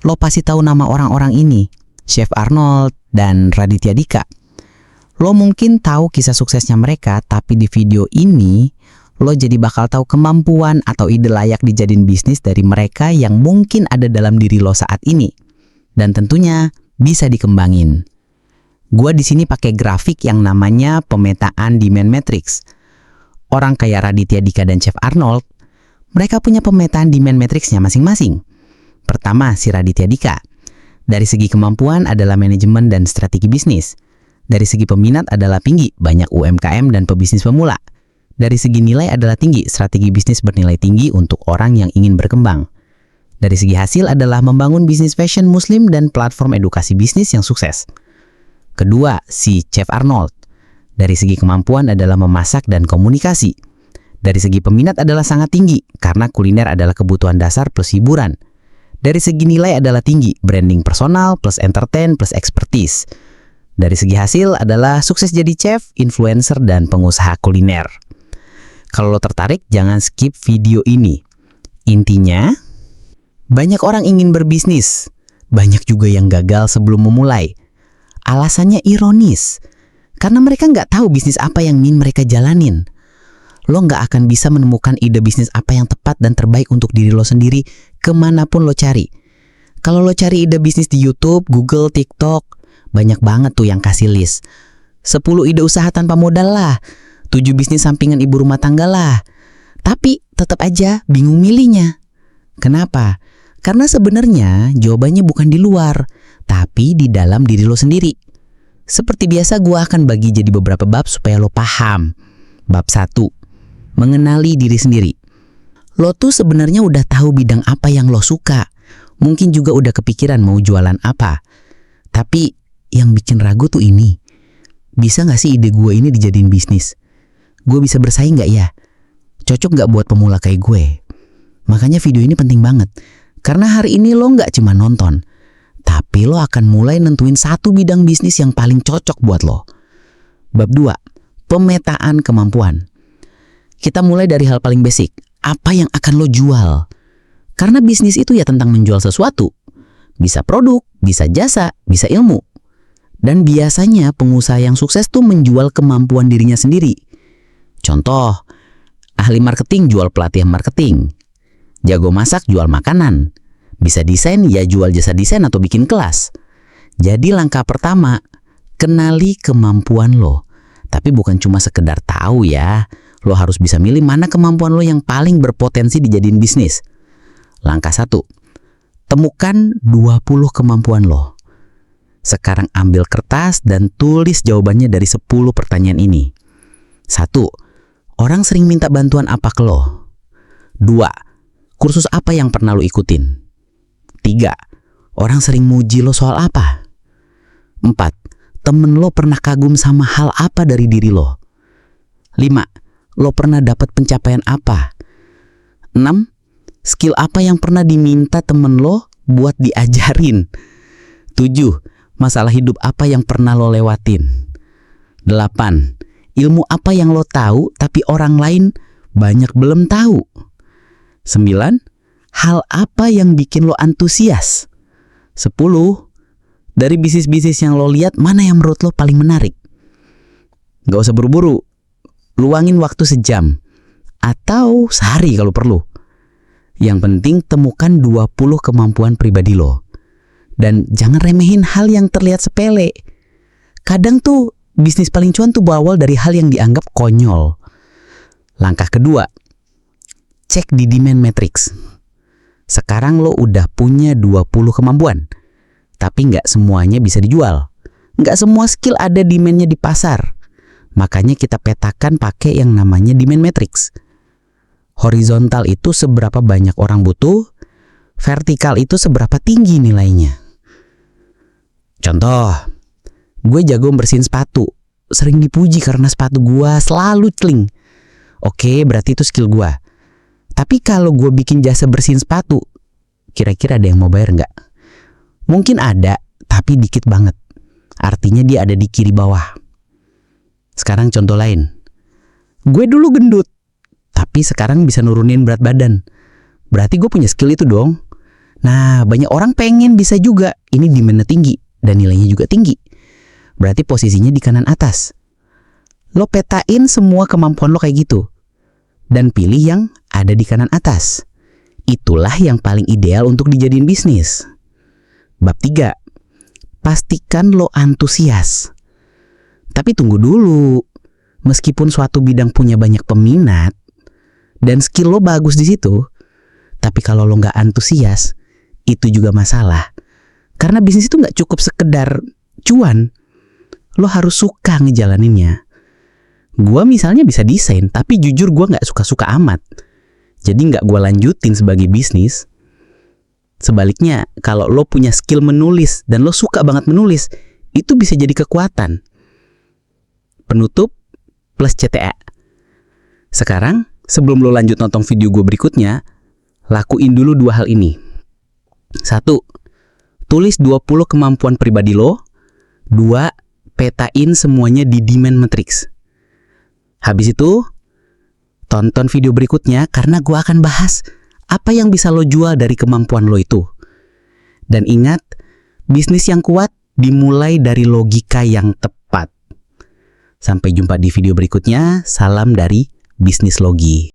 lo pasti tahu nama orang-orang ini, Chef Arnold dan Raditya Dika. Lo mungkin tahu kisah suksesnya mereka, tapi di video ini lo jadi bakal tahu kemampuan atau ide layak dijadiin bisnis dari mereka yang mungkin ada dalam diri lo saat ini. Dan tentunya bisa dikembangin. Gua di sini pakai grafik yang namanya pemetaan demand matrix. Orang kayak Raditya Dika dan Chef Arnold, mereka punya pemetaan demand matrixnya masing-masing. Pertama, si Raditya Dika. Dari segi kemampuan adalah manajemen dan strategi bisnis. Dari segi peminat adalah tinggi, banyak UMKM dan pebisnis pemula. Dari segi nilai adalah tinggi, strategi bisnis bernilai tinggi untuk orang yang ingin berkembang. Dari segi hasil adalah membangun bisnis fashion muslim dan platform edukasi bisnis yang sukses. Kedua, si Chef Arnold. Dari segi kemampuan adalah memasak dan komunikasi. Dari segi peminat adalah sangat tinggi, karena kuliner adalah kebutuhan dasar plus hiburan. Dari segi nilai adalah tinggi, branding personal plus entertain plus expertise. Dari segi hasil adalah sukses jadi chef, influencer, dan pengusaha kuliner. Kalau lo tertarik, jangan skip video ini. Intinya, banyak orang ingin berbisnis. Banyak juga yang gagal sebelum memulai. Alasannya ironis. Karena mereka nggak tahu bisnis apa yang ingin mereka jalanin. Lo nggak akan bisa menemukan ide bisnis apa yang tepat dan terbaik untuk diri lo sendiri kemanapun lo cari. Kalau lo cari ide bisnis di YouTube, Google, TikTok, banyak banget tuh yang kasih list. 10 ide usaha tanpa modal lah. 7 bisnis sampingan ibu rumah tangga lah. Tapi tetap aja bingung milihnya. Kenapa? Karena sebenarnya jawabannya bukan di luar, tapi di dalam diri lo sendiri. Seperti biasa gue akan bagi jadi beberapa bab supaya lo paham. Bab 1. Mengenali diri sendiri. Lo tuh sebenarnya udah tahu bidang apa yang lo suka. Mungkin juga udah kepikiran mau jualan apa. Tapi yang bikin ragu tuh ini. Bisa gak sih ide gue ini dijadiin bisnis? Gue bisa bersaing gak ya? Cocok gak buat pemula kayak gue? Makanya video ini penting banget. Karena hari ini lo gak cuma nonton, tapi lo akan mulai nentuin satu bidang bisnis yang paling cocok buat lo. Bab 2. Pemetaan kemampuan. Kita mulai dari hal paling basic. Apa yang akan lo jual? Karena bisnis itu ya tentang menjual sesuatu. Bisa produk, bisa jasa, bisa ilmu. Dan biasanya pengusaha yang sukses tuh menjual kemampuan dirinya sendiri. Contoh, ahli marketing jual pelatihan marketing. Jago masak jual makanan. Bisa desain ya jual jasa desain atau bikin kelas. Jadi langkah pertama, kenali kemampuan lo. Tapi bukan cuma sekedar tahu ya. Lo harus bisa milih mana kemampuan lo yang paling berpotensi dijadiin bisnis. Langkah 1. Temukan 20 kemampuan lo. Sekarang ambil kertas dan tulis jawabannya dari 10 pertanyaan ini. 1. Orang sering minta bantuan apa ke lo? 2. Kursus apa yang pernah lo ikutin? 3. Orang sering muji lo soal apa? 4. Temen lo pernah kagum sama hal apa dari diri lo? 5. Lo pernah dapat pencapaian apa? 6. Skill apa yang pernah diminta temen lo buat diajarin? 7. Masalah hidup apa yang pernah lo lewatin? 8. Ilmu apa yang lo tahu tapi orang lain banyak belum tahu? 9. Hal apa yang bikin lo antusias? 10. Dari bisnis-bisnis yang lo lihat, mana yang menurut lo paling menarik? Gak usah buru-buru. Luangin waktu sejam. Atau sehari kalau perlu. Yang penting temukan 20 kemampuan pribadi lo. Dan jangan remehin hal yang terlihat sepele. Kadang tuh bisnis paling cuan tuh berawal dari hal yang dianggap konyol. Langkah kedua, cek di demand matrix. Sekarang lo udah punya 20 kemampuan. Tapi nggak semuanya bisa dijual. Nggak semua skill ada demandnya di pasar. Makanya kita petakan pakai yang namanya demand matrix. Horizontal itu seberapa banyak orang butuh. Vertikal itu seberapa tinggi nilainya. Contoh, gue jago bersihin sepatu. Sering dipuji karena sepatu gue selalu cling. Oke, berarti itu skill gue. Tapi kalau gue bikin jasa bersihin sepatu, kira-kira ada yang mau bayar nggak? Mungkin ada, tapi dikit banget. Artinya dia ada di kiri bawah. Sekarang contoh lain. Gue dulu gendut, tapi sekarang bisa nurunin berat badan. Berarti gue punya skill itu dong. Nah, banyak orang pengen bisa juga. Ini demand-nya tinggi dan nilainya juga tinggi. Berarti posisinya di kanan atas. Lo petain semua kemampuan lo kayak gitu. Dan pilih yang ada di kanan atas. Itulah yang paling ideal untuk dijadiin bisnis. Bab 3. Pastikan lo antusias. Tapi tunggu dulu. Meskipun suatu bidang punya banyak peminat dan skill lo bagus di situ, tapi kalau lo nggak antusias, itu juga masalah. Karena bisnis itu nggak cukup sekedar cuan. Lo harus suka ngejalaninnya. Gua misalnya bisa desain, tapi jujur gua nggak suka-suka amat. Jadi nggak gua lanjutin sebagai bisnis. Sebaliknya, kalau lo punya skill menulis dan lo suka banget menulis, itu bisa jadi kekuatan. Penutup plus CTA. Sekarang, sebelum lo lanjut nonton video gue berikutnya, lakuin dulu 2 hal ini. 1. Tulis 20 kemampuan pribadi lo. 2. Petain semuanya di demand matrix. Habis itu, tonton video berikutnya karena gue akan bahas apa yang bisa lo jual dari kemampuan lo itu. Dan ingat, bisnis yang kuat dimulai dari logika yang tepat. Sampai jumpa di video berikutnya. Salam dari Bisnis Logi.